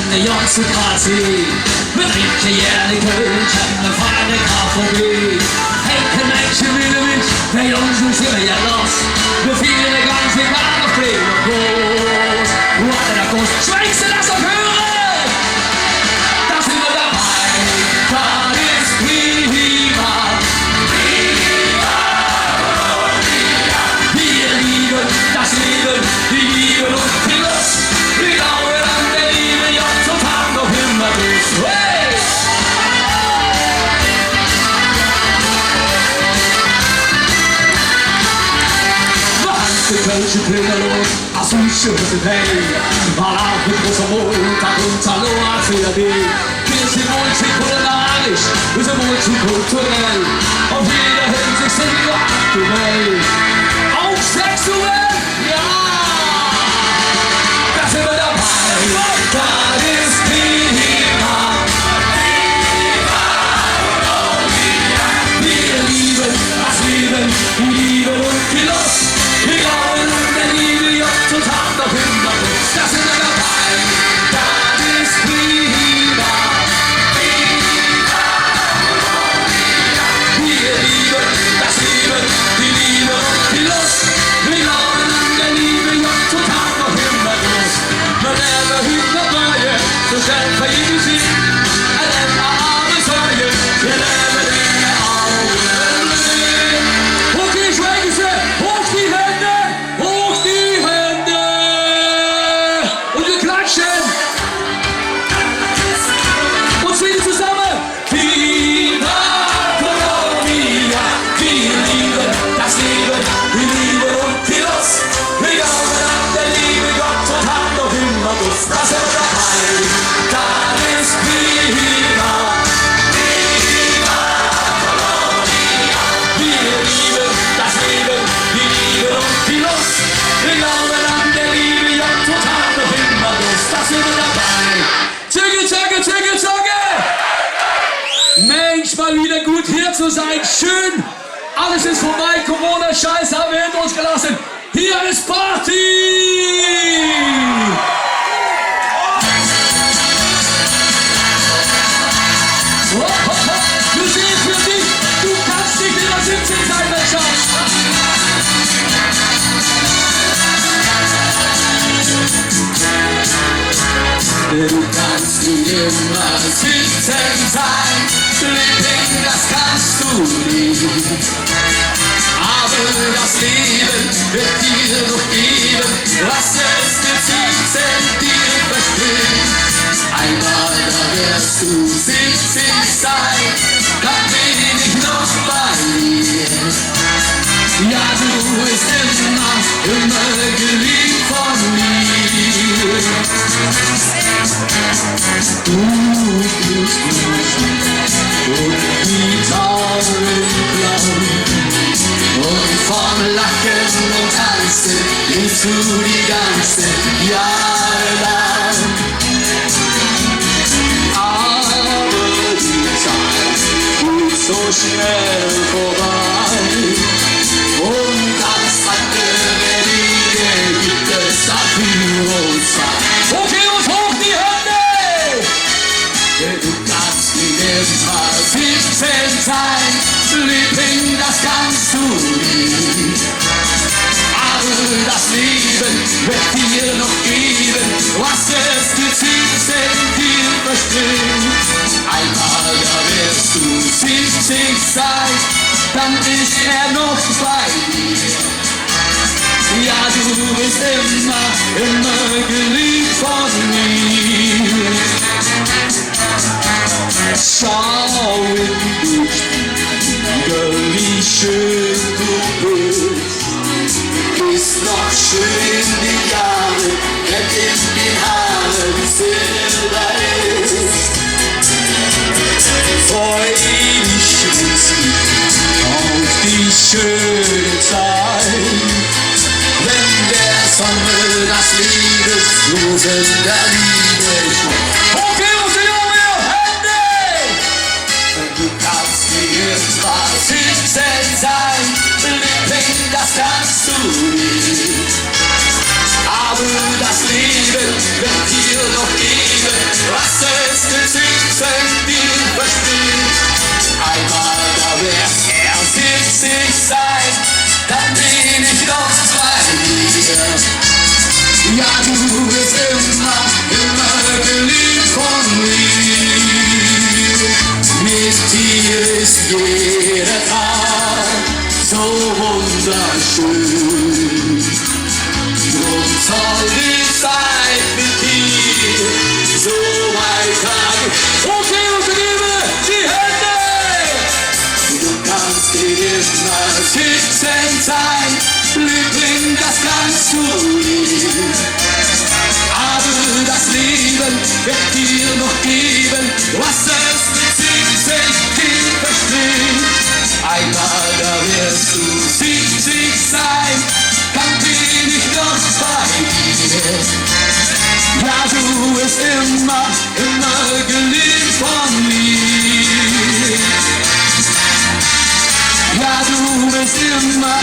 der Jonse Party. Wir trinken jährlich Kölsch, haben feine KVB. Henke Menschen will mich, der Jonse sind ja los. Wir feiern ganz egal auf klein und groß. Warte, da kommst du, schweigst du das auch hören? Da sind wir dabei, das ist prima. Wir lieben das Leben, die Liebe und die Lust. Wir glauben an der Liebe, ja, zum Tag noch immer Lust. Hey! De Kölsche Pilgerlohn, als Hüsche für den Hey. Mal auf mit großer Montag und Hallo ACAD. Wir sind multikulinarisch, wir sind multikulturell. Auf jeder Hinsicht sind wir aktuell. Auch sexuell, ja! Da sind wir dabei, das ist prima. Wir lieben das Leben, die Liebe und die Lust. Wir glauben an der Liebe, ja, total noch immer Lust. Da sind wir dabei, das ist prima. Wir lieben das Leben, die Liebe und die Lust. Wir glauben an der Liebe, ja, total noch immer Lust. Men även hitta varje, så själv för i sig. Är denna arbetsvarje, vi lever det aldrig. Och i schwängelse, och die Hände, hoch die Hände. Und wir klatschen. Und singen zusammen. Viva Colombia. Wir lieben das Leben, die Liebe und die Lust. Wir glauben an der Liebe, Gott und haben noch immer Lust. Da sind wir dabei, das ist prima. Viva Colombia. Wir lieben das Leben, die Liebe und die Lust. Wir glauben an der Liebe, Gott und haben noch immer Lust. Da sind wir dabei. Zicke, zacke, zicke, zacke. Mensch, mal wieder gut hier zu sein. Schön. Alles ist vorbei. Corona-Scheiß haben wir hinter uns gelassen. Hier ist Party. Musik für dich. Du kannst nicht über 17 sein, mein Schatz. Du kannst nicht immer 17 sein, Liebling, das kannst du nicht. Aber das Leben wird dir noch geben, was es mit 17 dir verspricht. Einmal da wirst du 17 sein, dann bin ich noch bei dir. Ja, du bist immer geliebt von mir. Du bist und die Tauben blau. Und vom Lachen und Tanzen lebst du die ganze Jahre lang. Aber die Zeit geht so schnell vorbei. Und ganz andere Dinge gibt es dafür und Zeit. Okay, und hoch die Hände! Du kannst nicht immer 17 sein, Liebling, das kannst du nicht. Aber das Leben wird dir noch geben, was es mit 17 dir verspricht. Einmal da wirst du 70 sein, dann ist er noch bei dir. Ja, du bist immer geliebt von mir. Schau in dich, wie schön du bist. Bist noch schön in die Jahre, wenn in den Haaren Silber ist. Freu dich auf die schöne Zeit, wenn der Sonne das Liebeslosen der Liebe schmeckt. Okay, und sie haben ihre Hände! Wenn du kannst nicht mal 17 sein, Liebling, das kannst du nicht. Aber das Leben wird dir noch geben, Ja, du bist immer, immer geliebt von mir. Mit dir ist jeder Tag so wunderschön. Drum soll die Zeit mit dir so weitergehen. Okay, unsere Liebe, die Hände! Du kannst immer sitzen sein, Liebling, das kannst du nie. Aber das Leben wird dir noch geben, was es mit sich verspricht. Einmal da wirst du 70 sein, dann bin ich noch bei dir. Ja, du bist immer, immer geliebt von mir. Ja, du bist immer